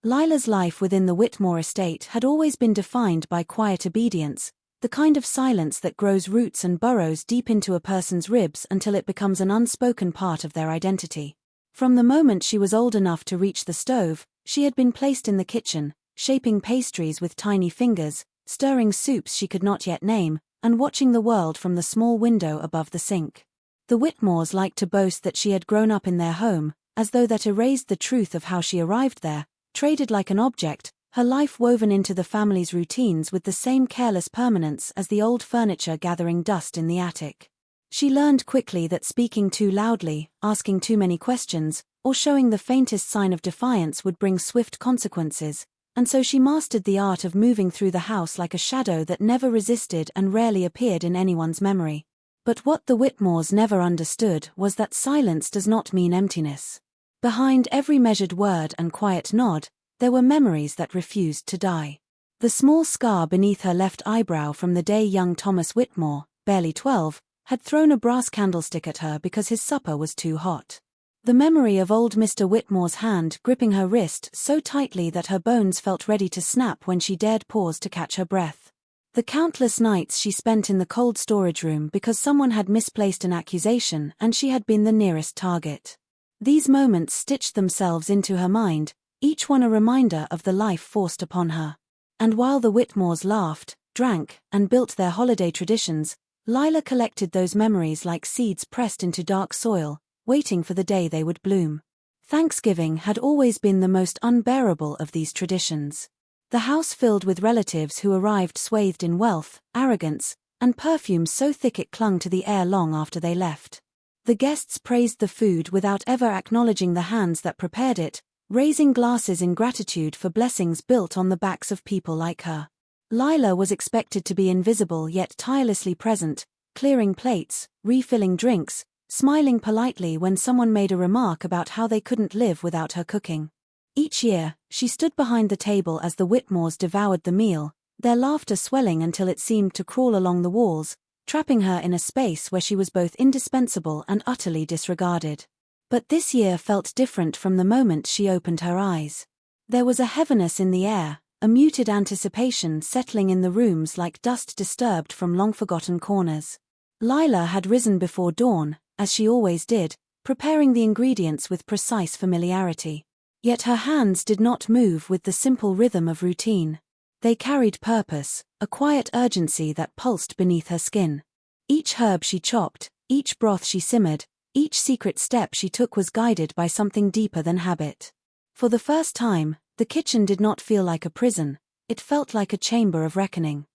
Lila's life within the Whitmore estate had always been defined by quiet obedience, the kind of silence that grows roots and burrows deep into a person's ribs until it becomes an unspoken part of their identity. From the moment she was old enough to reach the stove, she had been placed in the kitchen, shaping pastries with tiny fingers, stirring soups she could not yet name, and watching the world from the small window above the sink. The Whitmores liked to boast that she had grown up in their home, as though that erased the truth of how she arrived there, traded like an object, her life woven into the family's routines with the same careless permanence as the old furniture gathering dust in the attic. She learned quickly that speaking too loudly, asking too many questions, or showing the faintest sign of defiance would bring swift consequences, and so she mastered the art of moving through the house like a shadow that never resisted and rarely appeared in anyone's memory. But what the Whitmores never understood was that silence does not mean emptiness. Behind every measured word and quiet nod, there were memories that refused to die. The small scar beneath her left eyebrow from the day young Thomas Whitmore, barely 12, had thrown a brass candlestick at her because his supper was too hot. The memory of old Mr. Whitmore's hand gripping her wrist so tightly that her bones felt ready to snap when she dared pause to catch her breath. The countless nights she spent in the cold storage room because someone had misplaced an accusation and she had been the nearest target. These moments stitched themselves into her mind, each one a reminder of the life forced upon her. And while the Whitmores laughed, drank, and built their holiday traditions, Lila collected those memories like seeds pressed into dark soil, waiting for the day they would bloom. Thanksgiving had always been the most unbearable of these traditions. The house filled with relatives who arrived swathed in wealth, arrogance, and perfume so thick it clung to the air long after they left. The guests praised the food without ever acknowledging the hands that prepared it, raising glasses in gratitude for blessings built on the backs of people like her. Lila was expected to be invisible yet tirelessly present, clearing plates, refilling drinks, smiling politely when someone made a remark about how they couldn't live without her cooking. Each year, she stood behind the table as the Whitmores devoured the meal, their laughter swelling until it seemed to crawl along the walls, trapping her in a space where she was both indispensable and utterly disregarded. But this year felt different from the moment she opened her eyes. There was a heaviness in the air, a muted anticipation settling in the rooms like dust disturbed from long-forgotten corners. Lila had risen before dawn, as she always did, preparing the ingredients with precise familiarity. Yet her hands did not move with the simple rhythm of routine. They carried purpose, a quiet urgency that pulsed beneath her skin. Each herb she chopped, each broth she simmered, each secret step she took was guided by something deeper than habit. For the first time, the kitchen did not feel like a prison, it felt like a chamber of reckoning.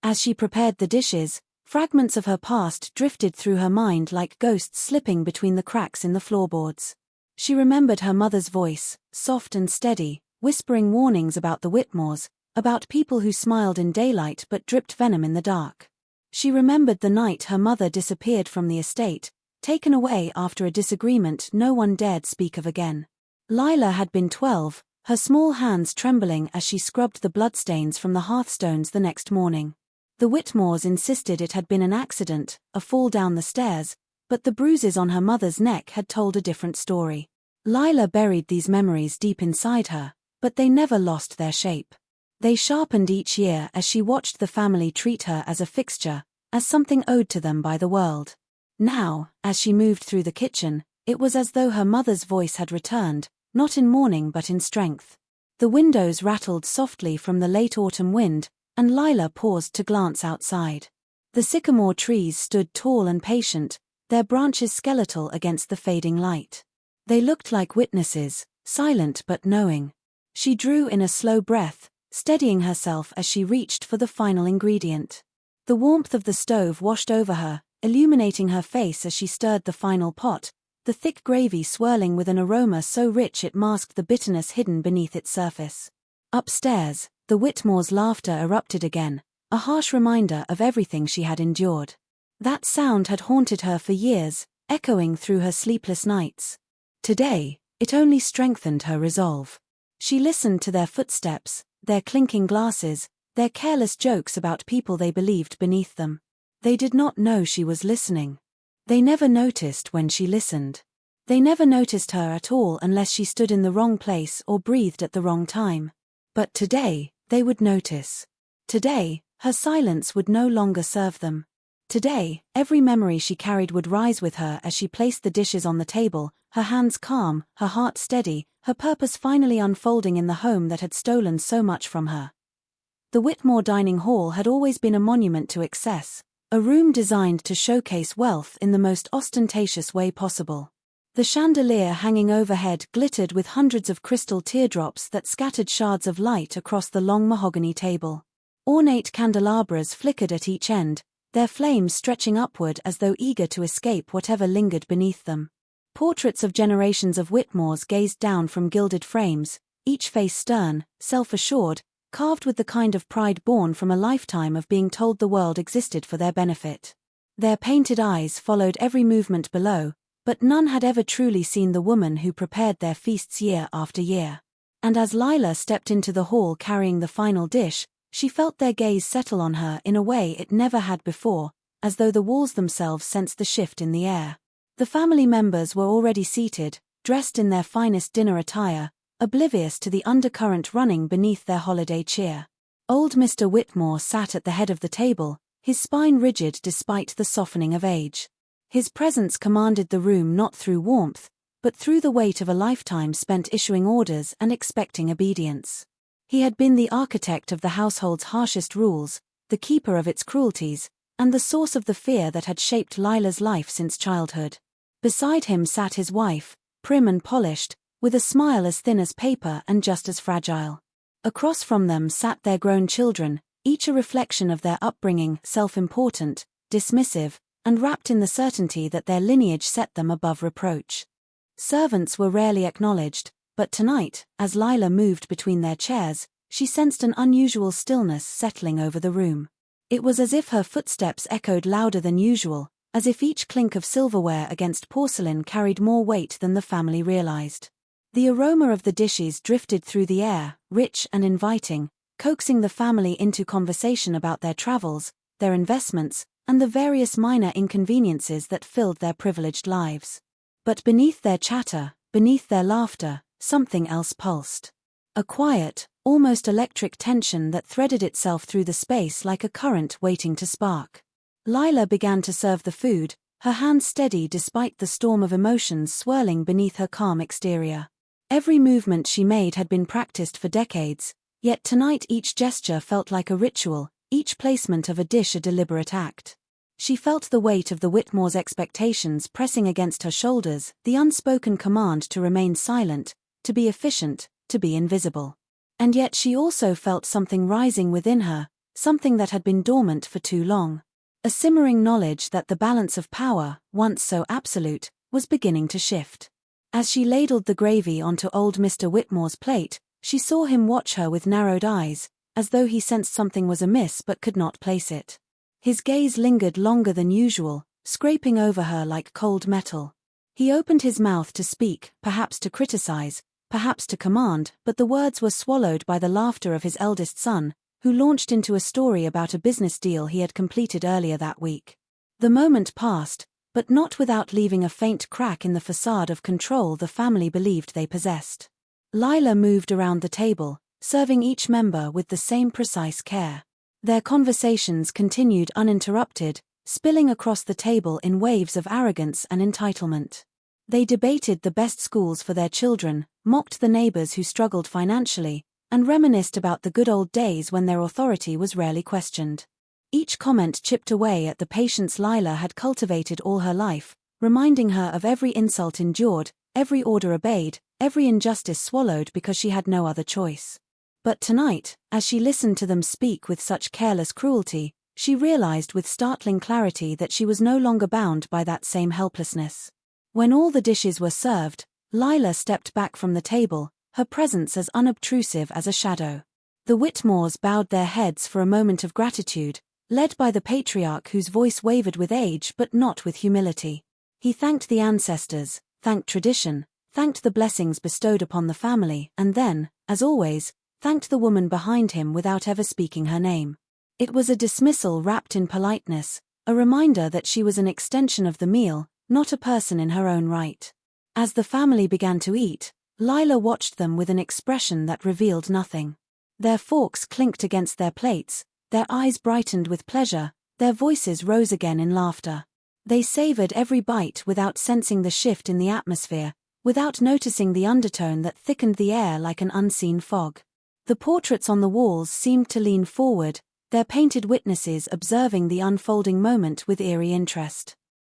As she prepared the dishes, fragments of her past drifted through her mind like ghosts slipping between the cracks in the floorboards. She remembered her mother's voice, soft and steady, whispering warnings about the Whitmores, about people who smiled in daylight but dripped venom in the dark. She remembered the night her mother disappeared from the estate, taken away after a disagreement no one dared speak of again. Lila had been 12, her small hands trembling as she scrubbed the bloodstains from the hearthstones the next morning. The Whitmores insisted it had been an accident, a fall down the stairs, but the bruises on her mother's neck had told a different story. Lila buried these memories deep inside her, but they never lost their shape. They sharpened each year as she watched the family treat her as a fixture, as something owed to them by the world. Now, as she moved through the kitchen, it was as though her mother's voice had returned, not in mourning but in strength. The windows rattled softly from the late autumn wind, and Lila paused to glance outside. The sycamore trees stood tall and patient, their branches skeletal against the fading light. They looked like witnesses, silent but knowing. She drew in a slow breath, steadying herself as she reached for the final ingredient. The warmth of the stove washed over her, illuminating her face as she stirred the final pot, the thick gravy swirling with an aroma so rich it masked the bitterness hidden beneath its surface. Upstairs, the Whitmores' laughter erupted again, a harsh reminder of everything she had endured. That sound had haunted her for years, echoing through her sleepless nights. Today, it only strengthened her resolve. She listened to their footsteps, their clinking glasses, their careless jokes about people they believed beneath them. They did not know she was listening. They never noticed when she listened. They never noticed her at all unless she stood in the wrong place or breathed at the wrong time. But today, they would notice. Today, her silence would no longer serve them. Today, every memory she carried would rise with her as she placed the dishes on the table, her hands calm, her heart steady, her purpose finally unfolding in the home that had stolen so much from her. The Whitmore dining hall had always been a monument to excess, a room designed to showcase wealth in the most ostentatious way possible. The chandelier hanging overhead glittered with hundreds of crystal teardrops that scattered shards of light across the long mahogany table. Ornate candelabras flickered at each end, their flames stretching upward as though eager to escape whatever lingered beneath them. Portraits of generations of Whitmores gazed down from gilded frames, each face stern, self-assured, carved with the kind of pride born from a lifetime of being told the world existed for their benefit. Their painted eyes followed every movement below, but none had ever truly seen the woman who prepared their feasts year after year. And as Lila stepped into the hall carrying the final dish, she felt their gaze settle on her in a way it never had before, as though the walls themselves sensed the shift in the air. The family members were already seated, dressed in their finest dinner attire, oblivious to the undercurrent running beneath their holiday cheer. Old Mr. Whitmore sat at the head of the table, his spine rigid despite the softening of age. His presence commanded the room not through warmth, but through the weight of a lifetime spent issuing orders and expecting obedience. He had been the architect of the household's harshest rules, the keeper of its cruelties, and the source of the fear that had shaped Lila's life since childhood. Beside him sat his wife, prim and polished, with a smile as thin as paper and just as fragile. Across from them sat their grown children, each a reflection of their upbringing, self-important, dismissive, and wrapped in the certainty that their lineage set them above reproach. Servants were rarely acknowledged, but tonight, as Lila moved between their chairs, she sensed an unusual stillness settling over the room. It was as if her footsteps echoed louder than usual, as if each clink of silverware against porcelain carried more weight than the family realized. The aroma of the dishes drifted through the air, rich and inviting, coaxing the family into conversation about their travels, their investments, and the various minor inconveniences that filled their privileged lives. But beneath their chatter, beneath their laughter, something else pulsed. A quiet, almost electric tension that threaded itself through the space like a current waiting to spark. Lila began to serve the food, her hands steady despite the storm of emotions swirling beneath her calm exterior. Every movement she made had been practiced for decades, yet tonight each gesture felt like a ritual, each placement of a dish a deliberate act. She felt the weight of the Whitmore's expectations pressing against her shoulders, the unspoken command to remain silent, to be efficient, to be invisible. And yet she also felt something rising within her, something that had been dormant for too long. A simmering knowledge that the balance of power, once so absolute, was beginning to shift. As she ladled the gravy onto old Mr. Whitmore's plate, she saw him watch her with narrowed eyes, as though he sensed something was amiss but could not place it. His gaze lingered longer than usual, scraping over her like cold metal. He opened his mouth to speak, perhaps to criticize, perhaps to command, but the words were swallowed by the laughter of his eldest son, who launched into a story about a business deal he had completed earlier that week. The moment passed, but not without leaving a faint crack in the facade of control the family believed they possessed. Lila moved around the table, serving each member with the same precise care. Their conversations continued uninterrupted, spilling across the table in waves of arrogance and entitlement. They debated the best schools for their children, mocked the neighbors who struggled financially, and reminisced about the good old days when their authority was rarely questioned. Each comment chipped away at the patience Lila had cultivated all her life, reminding her of every insult endured, every order obeyed, every injustice swallowed because she had no other choice. But tonight, as she listened to them speak with such careless cruelty, she realized with startling clarity that she was no longer bound by that same helplessness. When all the dishes were served, Lila stepped back from the table, her presence as unobtrusive as a shadow. The Whitmores bowed their heads for a moment of gratitude, led by the patriarch whose voice wavered with age but not with humility. He thanked the ancestors, thanked tradition, thanked the blessings bestowed upon the family, and then, as always, thanked the woman behind him without ever speaking her name. It was a dismissal wrapped in politeness, a reminder that she was an extension of the meal, not a person in her own right. As the family began to eat, Lila watched them with an expression that revealed nothing. Their forks clinked against their plates, their eyes brightened with pleasure, their voices rose again in laughter. They savored every bite without sensing the shift in the atmosphere, without noticing the undertone that thickened the air like an unseen fog. The portraits on the walls seemed to lean forward, their painted witnesses observing the unfolding moment with eerie interest.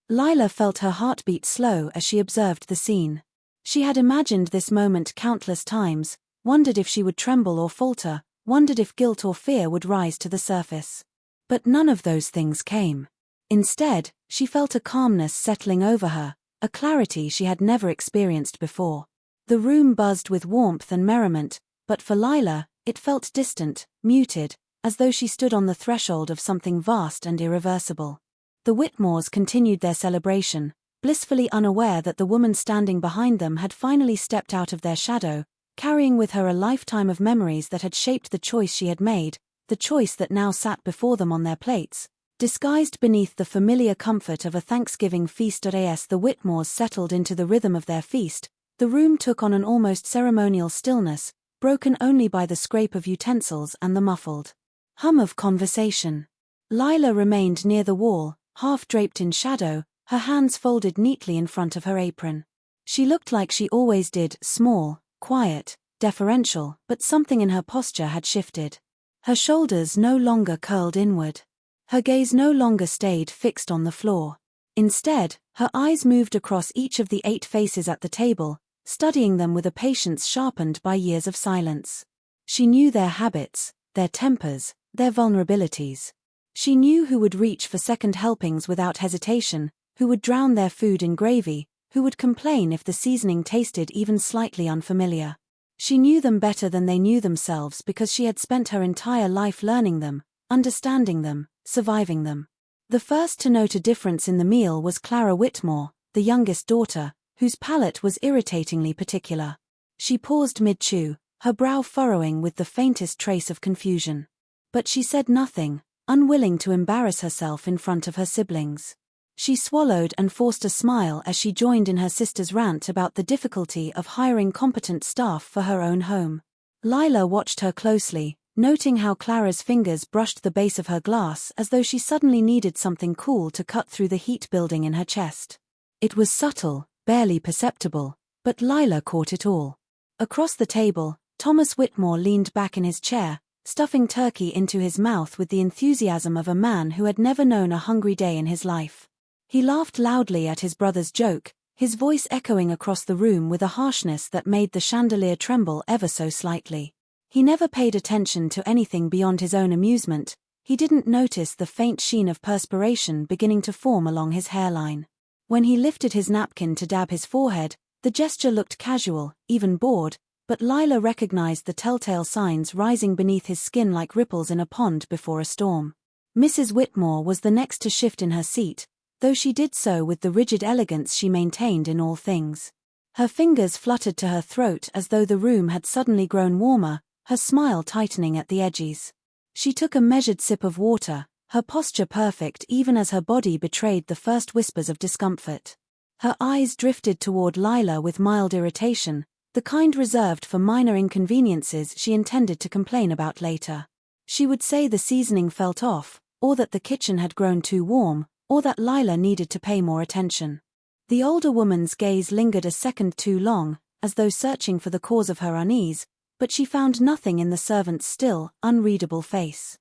Lila felt her heartbeat slow as she observed the scene. She had imagined this moment countless times, wondered if she would tremble or falter, wondered if guilt or fear would rise to the surface. But none of those things came. Instead, she felt a calmness settling over her, a clarity she had never experienced before. The room buzzed with warmth and merriment, but for Lila, it felt distant, muted, as though she stood on the threshold of something vast and irreversible. The Whitmores continued their celebration, blissfully unaware that the woman standing behind them had finally stepped out of their shadow, carrying with her a lifetime of memories that had shaped the choice she had made, the choice that now sat before them on their plates, disguised beneath the familiar comfort of a Thanksgiving feast. As the Whitmores settled into the rhythm of their feast, the room took on an almost ceremonial stillness, broken only by the scrape of utensils and the muffled hum of conversation. Lila remained near the wall, half draped in shadow, her hands folded neatly in front of her apron. She looked like she always did, small, quiet, deferential, but something in her posture had shifted. Her shoulders no longer curled inward. Her gaze no longer stayed fixed on the floor. Instead, her eyes moved across each of the 8 faces at the table, studying them with a patience sharpened by years of silence. She knew their habits, their tempers, their vulnerabilities. She knew who would reach for second helpings without hesitation, who would drown their food in gravy, who would complain if the seasoning tasted even slightly unfamiliar. She knew them better than they knew themselves because she had spent her entire life learning them, understanding them, surviving them. The first to note a difference in the meal was Clara Whitmore, the youngest daughter, whose palate was irritatingly particular. She paused mid-chew, her brow furrowing with the faintest trace of confusion. But she said nothing, unwilling to embarrass herself in front of her siblings. She swallowed and forced a smile as she joined in her sister's rant about the difficulty of hiring competent staff for her own home. Lila watched her closely, noting how Clara's fingers brushed the base of her glass as though she suddenly needed something cool to cut through the heat building in her chest. It was subtle, barely perceptible, but Lila caught it all. Across the table, Thomas Whitmore leaned back in his chair, stuffing turkey into his mouth with the enthusiasm of a man who had never known a hungry day in his life. He laughed loudly at his brother's joke, his voice echoing across the room with a harshness that made the chandelier tremble ever so slightly. He never paid attention to anything beyond his own amusement. He didn't notice the faint sheen of perspiration beginning to form along his hairline. When he lifted his napkin to dab his forehead, the gesture looked casual, even bored, but Lila recognized the telltale signs rising beneath his skin like ripples in a pond before a storm. Mrs. Whitmore was the next to shift in her seat, though she did so with the rigid elegance she maintained in all things. Her fingers fluttered to her throat as though the room had suddenly grown warmer, her smile tightening at the edges. She took a measured sip of water, her posture perfect even as her body betrayed the first whispers of discomfort. Her eyes drifted toward Lila with mild irritation, the kind reserved for minor inconveniences she intended to complain about later. She would say the seasoning felt off, or that the kitchen had grown too warm, or that Lila needed to pay more attention. The older woman's gaze lingered a second too long, as though searching for the cause of her unease, but she found nothing in the servant's still, unreadable face.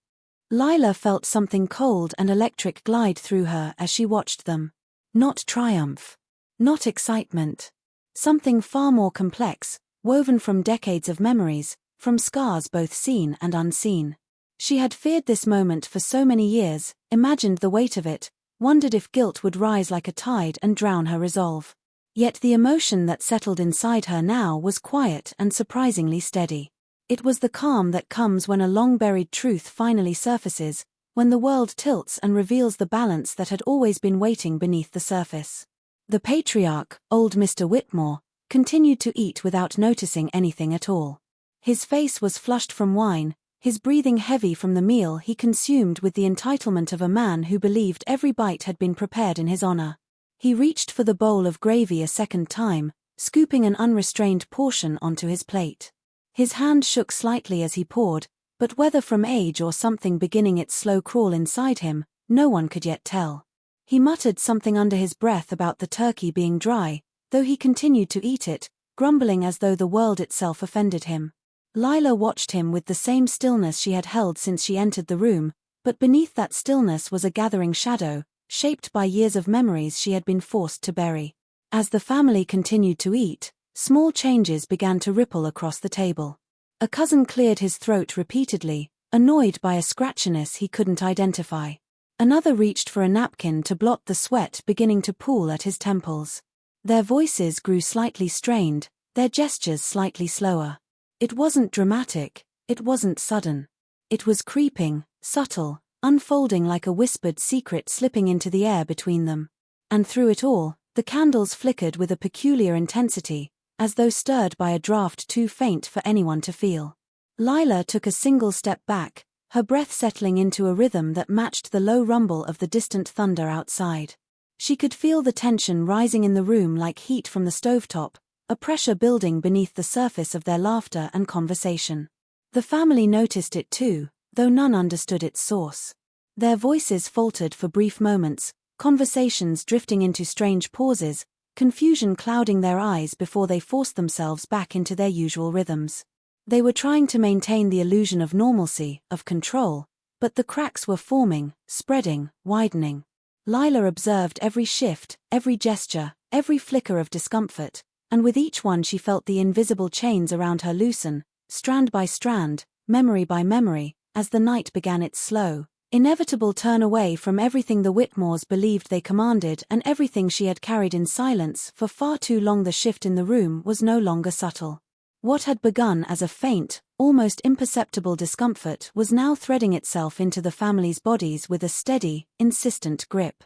Lila felt something cold and electric glide through her as she watched them. Not triumph. Not excitement. Something far more complex, woven from decades of memories, from scars both seen and unseen. She had feared this moment for so many years, imagined the weight of it, wondered if guilt would rise like a tide and drown her resolve. Yet the emotion that settled inside her now was quiet and surprisingly steady. It was the calm that comes when a long-buried truth finally surfaces, when the world tilts and reveals the balance that had always been waiting beneath the surface. The patriarch, old Mr. Whitmore, continued to eat without noticing anything at all. His face was flushed from wine, his breathing heavy from the meal he consumed with the entitlement of a man who believed every bite had been prepared in his honor. He reached for the bowl of gravy a second time, scooping an unrestrained portion onto his plate. His hand shook slightly as he poured, but whether from age or something beginning its slow crawl inside him, no one could yet tell. He muttered something under his breath about the turkey being dry, though he continued to eat it, grumbling as though the world itself offended him. Lila watched him with the same stillness she had held since she entered the room, but beneath that stillness was a gathering shadow, shaped by years of memories she had been forced to bury. As the family continued to eat, small changes began to ripple across the table. A cousin cleared his throat repeatedly, annoyed by a scratchiness he couldn't identify. Another reached for a napkin to blot the sweat beginning to pool at his temples. Their voices grew slightly strained, their gestures slightly slower. It wasn't dramatic, it wasn't sudden. It was creeping, subtle, unfolding like a whispered secret slipping into the air between them. And through it all, the candles flickered with a peculiar intensity, as though stirred by a draught too faint for anyone to feel. Lila took a single step back, her breath settling into a rhythm that matched the low rumble of the distant thunder outside. She could feel the tension rising in the room like heat from the stovetop, a pressure building beneath the surface of their laughter and conversation. The family noticed it too, though none understood its source. Their voices faltered for brief moments, conversations drifting into strange pauses, confusion clouding their eyes before they forced themselves back into their usual rhythms. They were trying to maintain the illusion of normalcy, of control, but the cracks were forming, spreading, widening. Lila observed every shift, every gesture, every flicker of discomfort, and with each one she felt the invisible chains around her loosen, strand by strand, memory by memory, as the night began its slow, inevitable turn away from everything the Whitmores believed they commanded and everything she had carried in silence for far too long. The shift in the room was no longer subtle. What had begun as a faint, almost imperceptible discomfort was now threading itself into the family's bodies with a steady, insistent grip.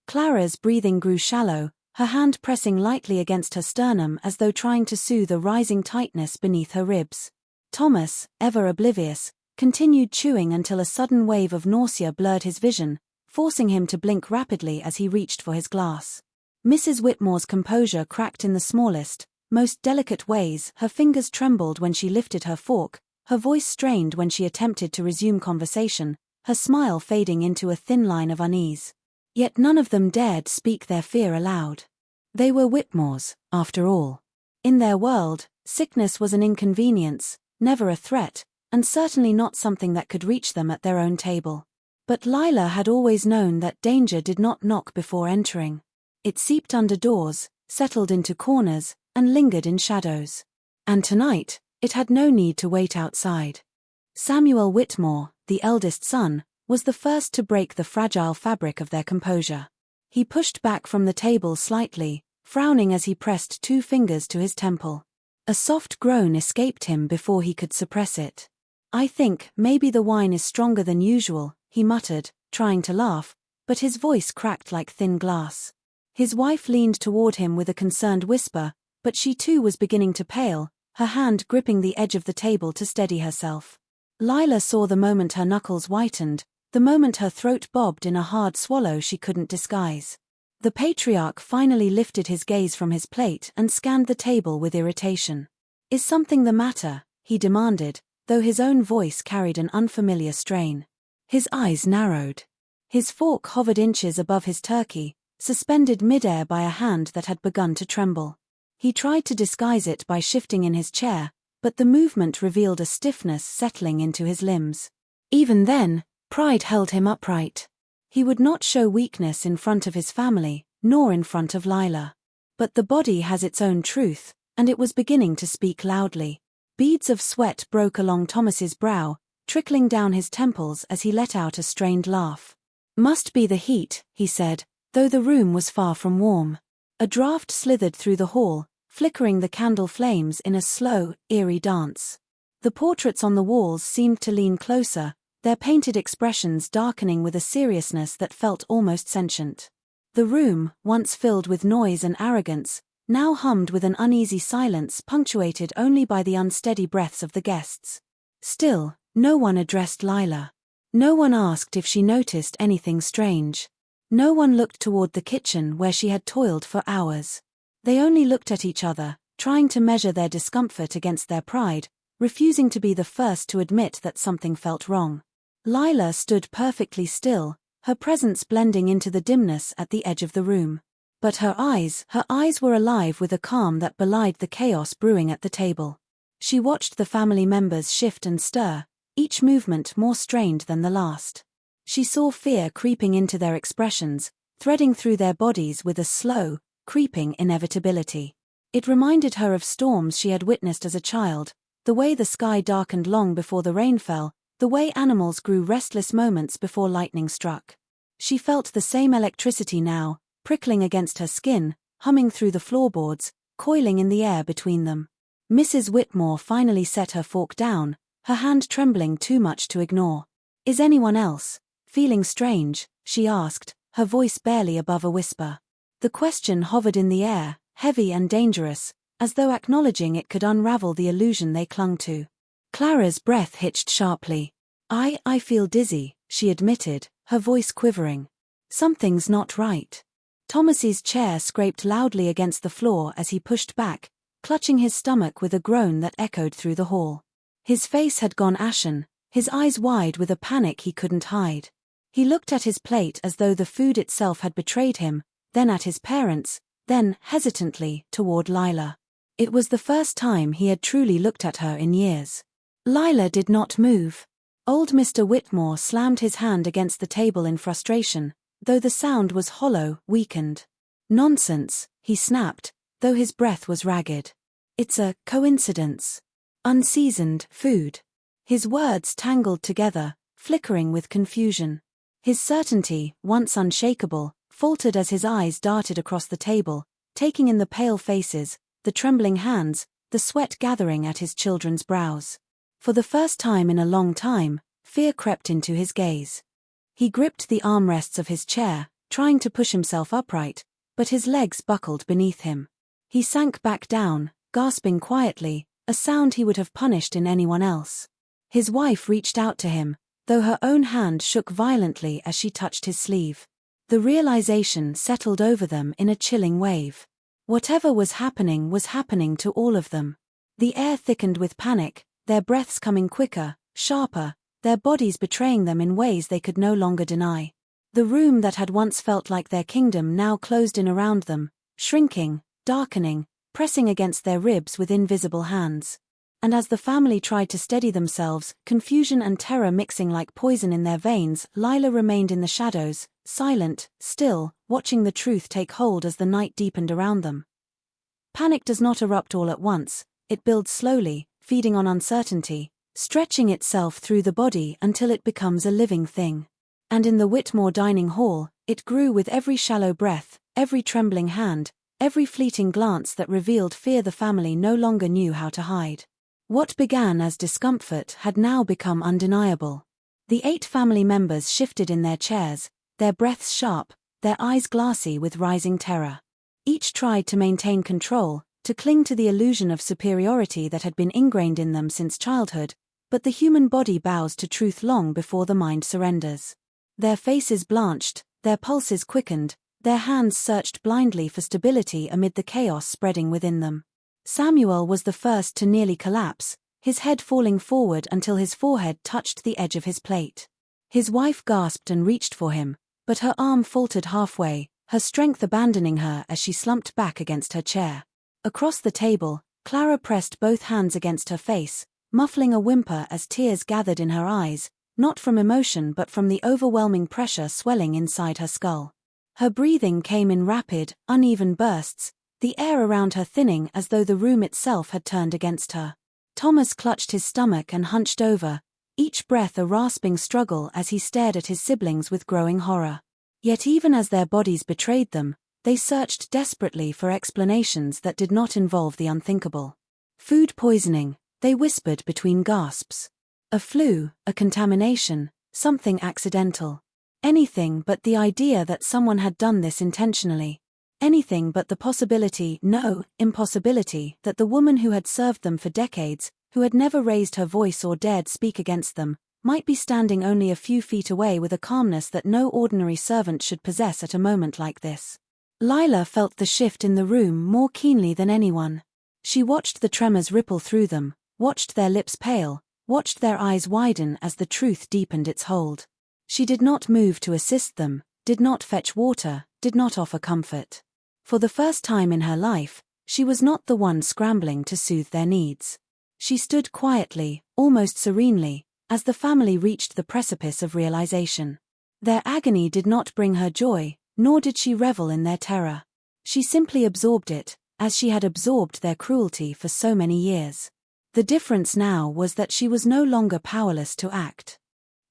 Clara's breathing grew shallow, her hand pressing lightly against her sternum as though trying to soothe a rising tightness beneath her ribs. Thomas, ever oblivious, continued chewing until a sudden wave of nausea blurred his vision, forcing him to blink rapidly as he reached for his glass. Mrs. Whitmore's composure cracked in the smallest, most delicate ways. Her fingers trembled when she lifted her fork, her voice strained when she attempted to resume conversation, her smile fading into a thin line of unease. Yet none of them dared speak their fear aloud. They were Whitmores, after all. In their world, sickness was an inconvenience, never a threat, and certainly not something that could reach them at their own table. But Lila had always known that danger did not knock before entering. It seeped under doors, settled into corners, and lingered in shadows. And tonight, it had no need to wait outside. Samuel Whitmore, the eldest son, was the first to break the fragile fabric of their composure. He pushed back from the table slightly, frowning as he pressed two fingers to his temple. A soft groan escaped him before he could suppress it. "I think maybe the wine is stronger than usual," he muttered, trying to laugh, but his voice cracked like thin glass. His wife leaned toward him with a concerned whisper, but she too was beginning to pale, her hand gripping the edge of the table to steady herself. Lila saw the moment her knuckles whitened, the moment her throat bobbed in a hard swallow she couldn't disguise. The patriarch finally lifted his gaze from his plate and scanned the table with irritation. "Is something the matter?" he demanded, though his own voice carried an unfamiliar strain. His eyes narrowed. His fork hovered inches above his turkey, suspended midair by a hand that had begun to tremble. He tried to disguise it by shifting in his chair, but the movement revealed a stiffness settling into his limbs. Even then, pride held him upright. He would not show weakness in front of his family, nor in front of Lila. But the body has its own truth, and it was beginning to speak loudly. Beads of sweat broke along Thomas's brow, trickling down his temples as he let out a strained laugh. "Must be the heat," he said, though the room was far from warm. A draught slithered through the hall, flickering the candle flames in a slow, eerie dance. The portraits on the walls seemed to lean closer, their painted expressions darkening with a seriousness that felt almost sentient. The room, once filled with noise and arrogance, now hummed with an uneasy silence punctuated only by the unsteady breaths of the guests. Still, no one addressed Lila. No one asked if she noticed anything strange. No one looked toward the kitchen where she had toiled for hours. They only looked at each other, trying to measure their discomfort against their pride, refusing to be the first to admit that something felt wrong. Lila stood perfectly still, her presence blending into the dimness at the edge of the room. But her eyes were alive with a calm that belied the chaos brewing at the table. She watched the family members shift and stir, each movement more strained than the last. She saw fear creeping into their expressions, threading through their bodies with a slow, creeping inevitability. It reminded her of storms she had witnessed as a child, the way the sky darkened long before the rain fell, the way animals grew restless moments before lightning struck. She felt the same electricity now, prickling against her skin, humming through the floorboards, coiling in the air between them. Mrs. Whitmore finally set her fork down, her hand trembling too much to ignore. "Is anyone else feeling strange?" she asked, her voice barely above a whisper. The question hovered in the air, heavy and dangerous, as though acknowledging it could unravel the illusion they clung to. Clara's breath hitched sharply. I feel dizzy," she admitted, her voice quivering. "Something's not right." Thomas's chair scraped loudly against the floor as he pushed back, clutching his stomach with a groan that echoed through the hall. His face had gone ashen, his eyes wide with a panic he couldn't hide. He looked at his plate as though the food itself had betrayed him, then at his parents, then, hesitantly, toward Lila. It was the first time he had truly looked at her in years. Lila did not move. Old Mr. Whitmore slammed his hand against the table in frustration, though the sound was hollow, weakened. "Nonsense," he snapped, though his breath was ragged. "It's a coincidence. Unseasoned food." His words tangled together, flickering with confusion. His certainty, once unshakable, faltered as his eyes darted across the table, taking in the pale faces, the trembling hands, the sweat gathering at his children's brows. For the first time in a long time, fear crept into his gaze. He gripped the armrests of his chair, trying to push himself upright, but his legs buckled beneath him. He sank back down, gasping quietly, a sound he would have punished in anyone else. His wife reached out to him, though her own hand shook violently as she touched his sleeve. The realization settled over them in a chilling wave. Whatever was happening to all of them. The air thickened with panic, their breaths coming quicker, sharper, their bodies betraying them in ways they could no longer deny. The room that had once felt like their kingdom now closed in around them, shrinking, darkening, pressing against their ribs with invisible hands. And as the family tried to steady themselves, confusion and terror mixing like poison in their veins, Lila remained in the shadows, silent, still, watching the truth take hold as the night deepened around them. Panic does not erupt all at once, it builds slowly, feeding on uncertainty, stretching itself through the body until it becomes a living thing. And in the Whitmore dining hall, it grew with every shallow breath, every trembling hand, every fleeting glance that revealed fear the family no longer knew how to hide. What began as discomfort had now become undeniable. The 8 family members shifted in their chairs, their breaths sharp, their eyes glassy with rising terror. Each tried to maintain control, to cling to the illusion of superiority that had been ingrained in them since childhood, but the human body bows to truth long before the mind surrenders. Their faces blanched, their pulses quickened, their hands searched blindly for stability amid the chaos spreading within them. Samuel was the first to nearly collapse, his head falling forward until his forehead touched the edge of his plate. His wife gasped and reached for him, but her arm faltered halfway, her strength abandoning her as she slumped back against her chair. Across the table, Clara pressed both hands against her face, muffling a whimper as tears gathered in her eyes, not from emotion but from the overwhelming pressure swelling inside her skull. Her breathing came in rapid, uneven bursts, the air around her thinning as though the room itself had turned against her. Thomas clutched his stomach and hunched over, each breath a rasping struggle as he stared at his siblings with growing horror. Yet even as their bodies betrayed them, they searched desperately for explanations that did not involve the unthinkable. Food poisoning, they whispered between gasps. A flu, a contamination, something accidental. Anything but the idea that someone had done this intentionally. Anything but the possibility, no, impossibility, that the woman who had served them for decades, who had never raised her voice or dared speak against them, might be standing only a few feet away with a calmness that no ordinary servant should possess at a moment like this. Lila felt the shift in the room more keenly than anyone. She watched the tremors ripple through them, watched their lips pale, watched their eyes widen as the truth deepened its hold. She did not move to assist them, did not fetch water, did not offer comfort. For the first time in her life, she was not the one scrambling to soothe their needs. She stood quietly, almost serenely, as the family reached the precipice of realization. Their agony did not bring her joy, nor did she revel in their terror. She simply absorbed it, as she had absorbed their cruelty for so many years. The difference now was that she was no longer powerless to act.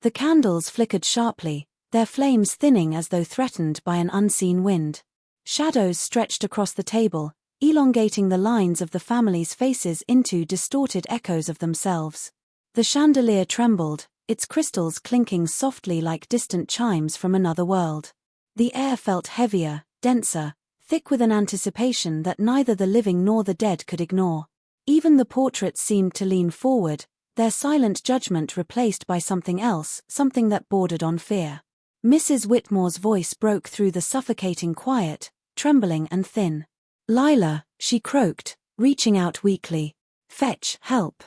The candles flickered sharply, their flames thinning as though threatened by an unseen wind. Shadows stretched across the table, elongating the lines of the family's faces into distorted echoes of themselves. The chandelier trembled, its crystals clinking softly like distant chimes from another world. The air felt heavier, denser, thick with an anticipation that neither the living nor the dead could ignore. Even the portraits seemed to lean forward, their silent judgment replaced by something else, something that bordered on fear. Mrs. Whitmore's voice broke through the suffocating quiet, trembling and thin. "Lila," she croaked, reaching out weakly. "Fetch help.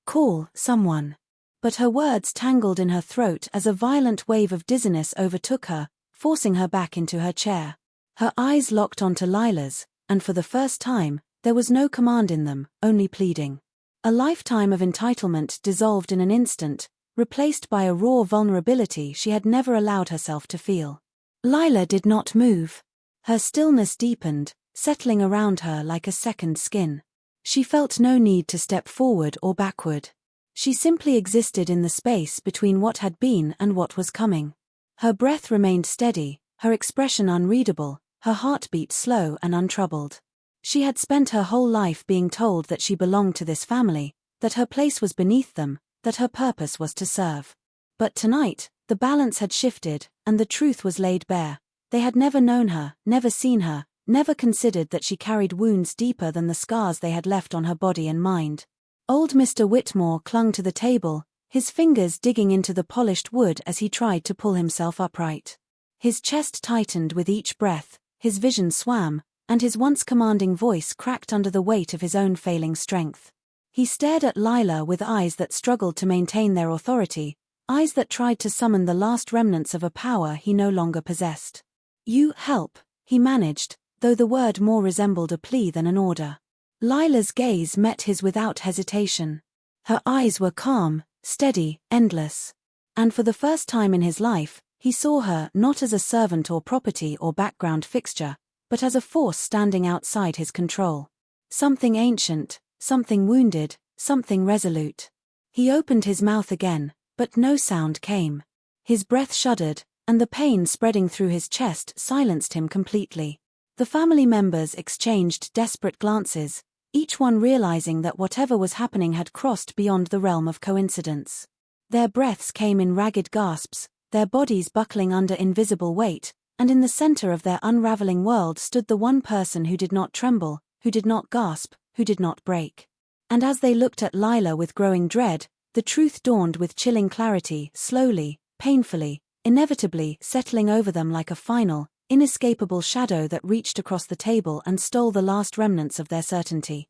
Call someone." But her words tangled in her throat as a violent wave of dizziness overtook her, forcing her back into her chair. Her eyes locked onto Lila's, and for the first time, there was no command in them, only pleading. A lifetime of entitlement dissolved in an instant, replaced by a raw vulnerability she had never allowed herself to feel. Lila did not move. Her stillness deepened, settling around her like a second skin. She felt no need to step forward or backward. She simply existed in the space between what had been and what was coming. Her breath remained steady, her expression unreadable, her heartbeat slow and untroubled. She had spent her whole life being told that she belonged to this family, that her place was beneath them, that her purpose was to serve. But tonight, the balance had shifted, and the truth was laid bare. They had never known her, never seen her, never considered that she carried wounds deeper than the scars they had left on her body and mind. Old Mr. Whitmore clung to the table, his fingers digging into the polished wood as he tried to pull himself upright. His chest tightened with each breath, his vision swam, and his once commanding voice cracked under the weight of his own failing strength. He stared at Lila with eyes that struggled to maintain their authority, eyes that tried to summon the last remnants of a power he no longer possessed. "You help," he managed, though the word more resembled a plea than an order. Lila's gaze met his without hesitation. Her eyes were calm, steady, endless. And for the first time in his life, he saw her not as a servant or property or background fixture, but as a force standing outside his control. Something ancient, something wounded, something resolute. He opened his mouth again, but no sound came. His breath shuddered, and the pain spreading through his chest silenced him completely. The family members exchanged desperate glances, each one realizing that whatever was happening had crossed beyond the realm of coincidence. Their breaths came in ragged gasps, their bodies buckling under invisible weight, and in the center of their unraveling world stood the one person who did not tremble, who did not gasp, who did not break. And as they looked at Lila with growing dread, the truth dawned with chilling clarity, slowly, painfully, inevitably settling over them like a final, inescapable shadow that reached across the table and stole the last remnants of their certainty.